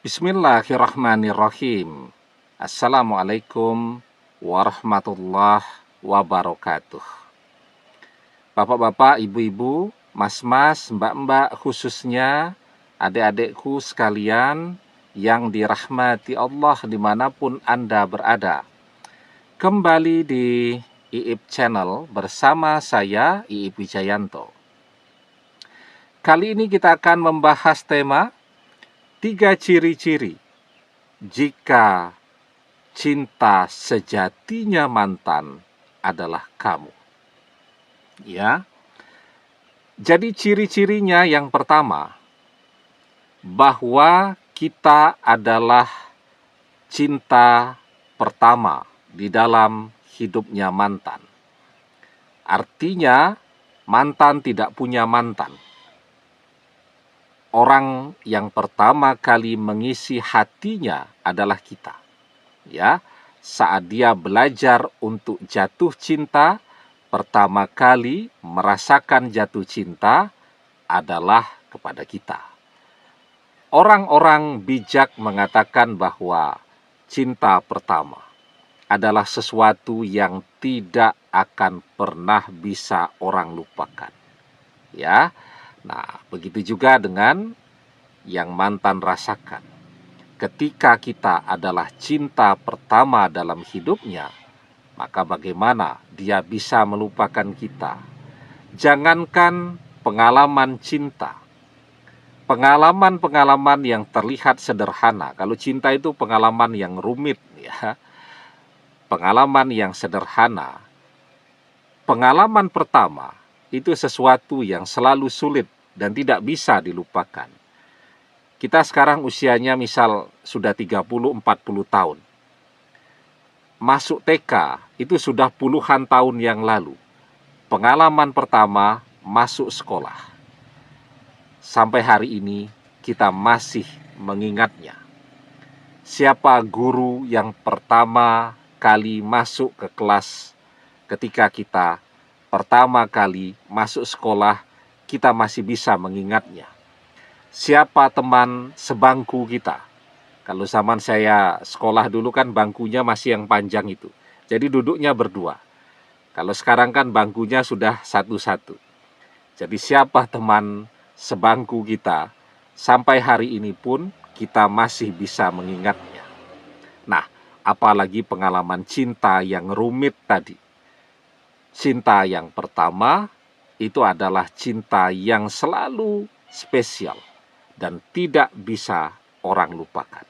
Bismillahirrahmanirrahim. Assalamualaikum warahmatullahi wabarakatuh. Bapak-bapak, ibu-ibu, mas-mas, mbak-mbak, khususnya adik-adikku sekalian yang dirahmati Allah dimanapun Anda berada. Kembali di IIP Channel bersama saya, IIP Wijayanto. Kali ini kita akan membahas tema 3 ciri-ciri jika cinta sejatinya mantan adalah kamu. Ya. Jadi ciri-cirinya yang pertama, bahwa kita adalah cinta pertama di dalam hidupnya mantan. Artinya mantan tidak punya mantan. Orang yang pertama kali mengisi hatinya adalah kita. Ya, saat dia belajar untuk jatuh cinta, pertama kali merasakan jatuh cinta adalah kepada kita. Orang-orang bijak mengatakan bahwa cinta pertama adalah sesuatu yang tidak akan pernah bisa orang lupakan. Ya. Nah, begitu juga dengan yang mantan rasakan. Ketika kita adalah cinta pertama dalam hidupnya, maka bagaimana dia bisa melupakan kita? Jangankan pengalaman cinta, pengalaman-pengalaman yang terlihat sederhana. Kalau cinta itu pengalaman yang rumit, ya. Pengalaman yang sederhana. Pengalaman pertama itu sesuatu yang selalu sulit dan tidak bisa dilupakan. Kita sekarang usianya misal sudah 30-40 tahun. Masuk TK itu sudah puluhan tahun yang lalu. Pengalaman pertama masuk sekolah. Sampai hari ini kita masih mengingatnya. Siapa guru yang pertama kali masuk ke kelas ketika kita pertama kali masuk sekolah, kita masih bisa mengingatnya. Siapa teman sebangku kita? Kalau zaman saya sekolah dulu kan bangkunya masih yang panjang itu. Jadi duduknya berdua. Kalau sekarang kan bangkunya sudah satu-satu. Jadi siapa teman sebangku kita? Sampai hari ini pun kita masih bisa mengingatnya. Nah, apalagi pengalaman cinta yang rumit tadi. Cinta yang pertama itu adalah cinta yang selalu spesial dan tidak bisa orang lupakan.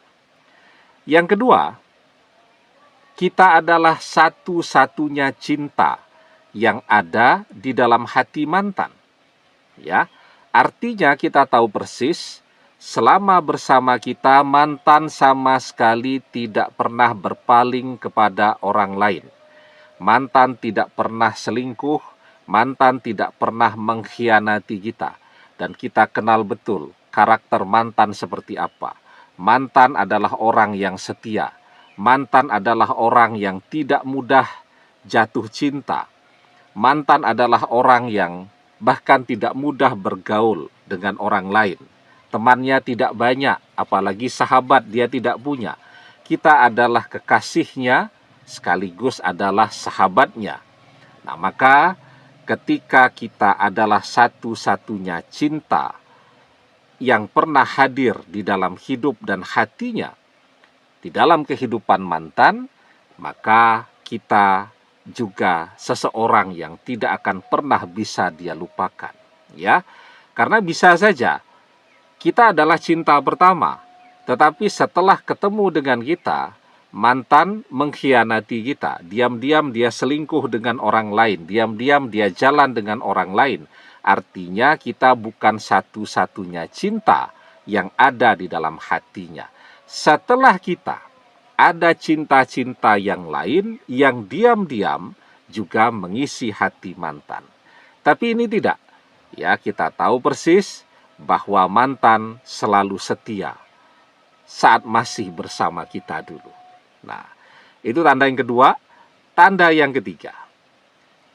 Yang kedua, kita adalah satu-satunya cinta yang ada di dalam hati mantan. Ya, artinya kita tahu persis selama bersama kita mantan sama sekali tidak pernah berpaling kepada orang lain. Mantan tidak pernah selingkuh, mantan tidak pernah mengkhianati kita. Dan kita kenal betul karakter mantan seperti apa. Mantan adalah orang yang setia. Mantan adalah orang yang tidak mudah jatuh cinta. Mantan adalah orang yang bahkan tidak mudah bergaul dengan orang lain. Temannya tidak banyak, apalagi sahabat dia tidak punya. Kita adalah kekasihnya, sekaligus adalah sahabatnya. Nah, maka ketika kita adalah satu-satunya cinta yang pernah hadir di dalam hidup dan hatinya, di dalam kehidupan mantan, maka kita juga seseorang yang tidak akan pernah bisa dia lupakan. Ya, karena bisa saja kita adalah cinta pertama, tetapi setelah ketemu dengan kita, mantan mengkhianati kita, diam-diam dia selingkuh dengan orang lain, diam-diam dia jalan dengan orang lain. Artinya kita bukan satu-satunya cinta yang ada di dalam hatinya. Setelah kita, ada cinta-cinta yang lain yang diam-diam juga mengisi hati mantan. Tapi ini tidak. Ya, kita tahu persis bahwa mantan selalu setia saat masih bersama kita dulu. Nah, itu tanda yang kedua. Tanda yang ketiga.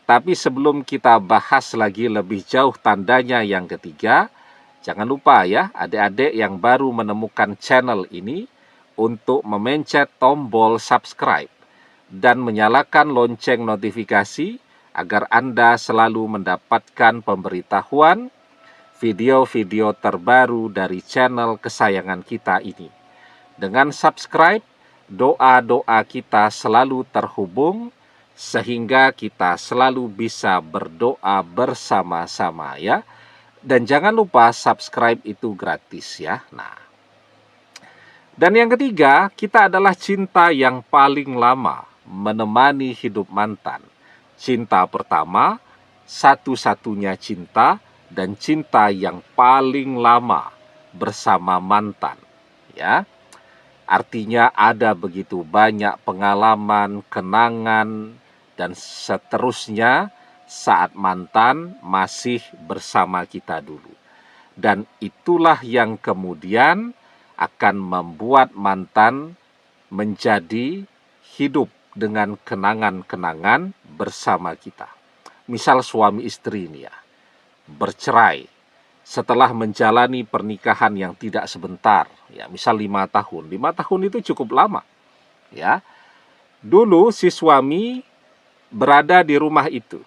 Tapi sebelum kita bahas lagi lebih jauh tandanya yang ketiga, Jangan lupa ya, adik-adik yang baru menemukan channel ini untuk memencet tombol subscribe dan menyalakan lonceng notifikasi agar Anda selalu mendapatkan pemberitahuan video-video terbaru dari channel kesayangan kita ini. Dengan subscribe, doa-doa kita selalu terhubung sehingga kita selalu bisa berdoa bersama-sama ya. Dan jangan lupa subscribe itu gratis ya. Nah, dan yang ketiga, kita adalah cinta yang paling lama menemani hidup mantan. Cinta pertama, satu-satunya cinta, dan cinta yang paling lama bersama mantan. Ya, artinya ada begitu banyak pengalaman, kenangan, dan seterusnya saat mantan masih bersama kita dulu. Dan itulah yang kemudian akan membuat mantan menjadi hidup dengan kenangan-kenangan bersama kita. Misal suami istri ini ya, bercerai setelah menjalani pernikahan yang tidak sebentar, ya misal 5 tahun. 5 tahun itu cukup lama. Ya. Dulu si suami berada di rumah itu.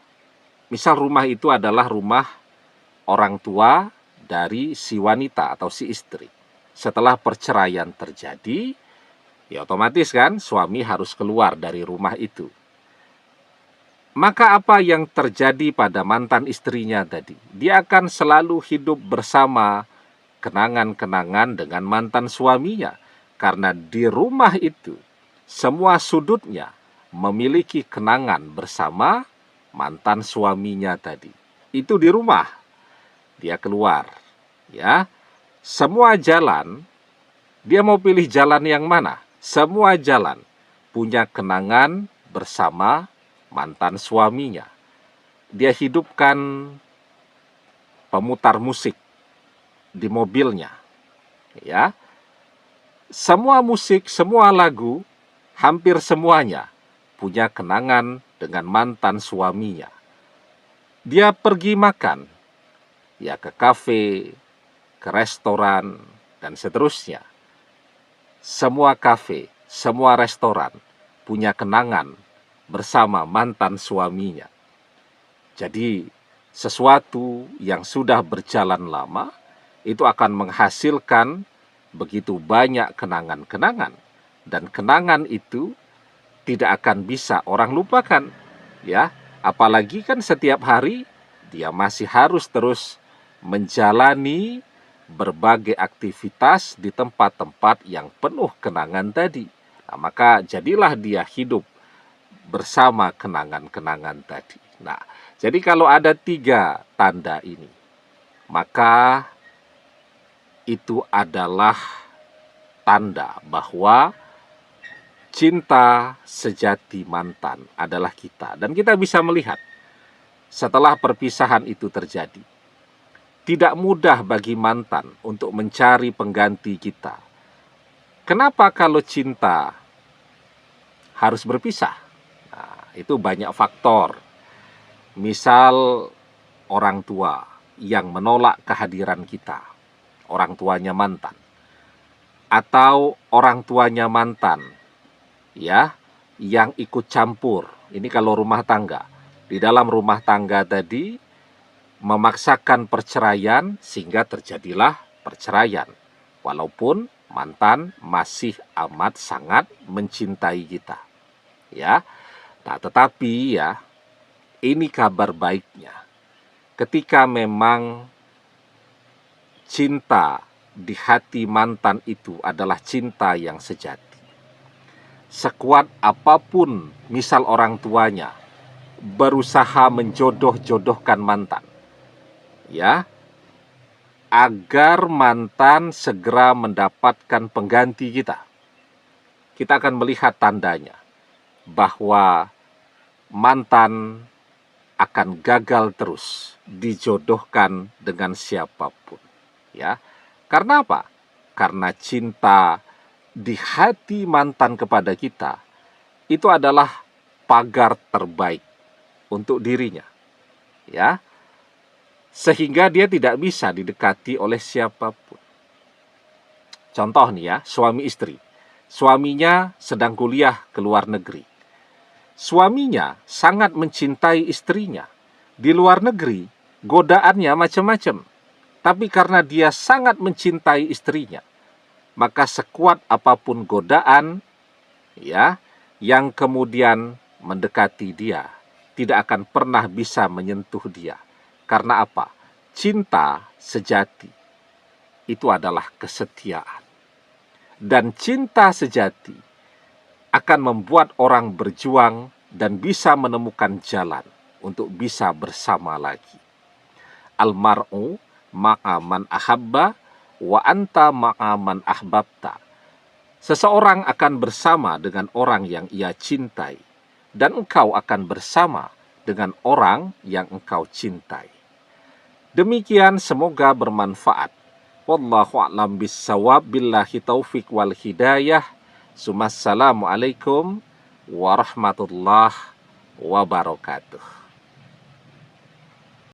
Misal rumah itu adalah rumah orang tua dari si wanita atau si istri. Setelah perceraian terjadi, ya otomatis kan suami harus keluar dari rumah itu. Maka apa yang terjadi pada mantan istrinya tadi? Dia akan selalu hidup bersama kenangan-kenangan dengan mantan suaminya. Karena di rumah itu, semua sudutnya memiliki kenangan bersama mantan suaminya tadi. Itu di rumah. Dia keluar. Ya. Semua jalan, dia mau pilih jalan yang mana? Semua jalan punya kenangan bersama mantan suaminya. Dia hidupkan pemutar musik di mobilnya. Ya. Semua musik, semua lagu, hampir semuanya punya kenangan dengan mantan suaminya. Dia pergi makan, ya ke kafe, ke restoran, dan seterusnya. Semua kafe, semua restoran punya kenangan bersama mantan suaminya. Jadi, sesuatu yang sudah berjalan lama, itu akan menghasilkan begitu banyak kenangan-kenangan. Dan kenangan itu tidak akan bisa orang lupakan, ya. Apalagi kan setiap hari dia masih harus terus menjalani berbagai aktivitas di tempat-tempat yang penuh kenangan tadi. Nah, maka jadilah dia hidup bersama kenangan-kenangan tadi. Nah, jadi kalau ada 3 tanda ini, maka itu adalah tanda bahwa cinta sejati mantan adalah kita. Dan kita bisa melihat setelah perpisahan itu terjadi, tidak mudah bagi mantan untuk mencari pengganti kita. Kenapa kalau cinta harus berpisah? Nah, itu banyak faktor. Misal orang tua yang menolak kehadiran kita, orang tuanya mantan. Atau orang tuanya mantan, ya, yang ikut campur. Ini kalau rumah tangga. Di dalam rumah tangga tadi memaksakan perceraian sehingga terjadilah perceraian. Walaupun mantan masih amat sangat mencintai kita. Ya. Nah, tetapi ya, ini kabar baiknya. Ketika memang cinta di hati mantan itu adalah cinta yang sejati. Sekuat apapun misal orang tuanya berusaha menjodoh-jodohkan mantan, ya, agar mantan segera mendapatkan pengganti kita, kita akan melihat tandanya bahwa mantan akan gagal terus dijodohkan dengan siapapun, ya. Karena apa? Karena cinta di hati mantan kepada kita itu adalah pagar terbaik untuk dirinya. Ya. sehingga dia tidak bisa didekati oleh siapapun. Contoh nih ya, suami istri. Suaminya sedang kuliah ke luar negeri. Suaminya sangat mencintai istrinya. Di luar negeri, godaannya macam-macam. Tapi karena dia sangat mencintai istrinya, maka sekuat apapun godaan ya yang kemudian mendekati dia, tidak akan pernah bisa menyentuh dia. Karena apa? Cinta sejati itu adalah kesetiaan. Dan cinta sejati akan membuat orang berjuang dan bisa menemukan jalan untuk bisa bersama lagi. Almar'u ma'a man ahabba wa anta ma'a man ahbabta. Seseorang akan bersama dengan orang yang ia cintai, dan engkau akan bersama dengan orang yang engkau cintai. Demikian, semoga bermanfaat. Wallahu a'lam bissawab, billahi taufik wal hidayah. Assalamualaikum warahmatullahi wabarakatuh.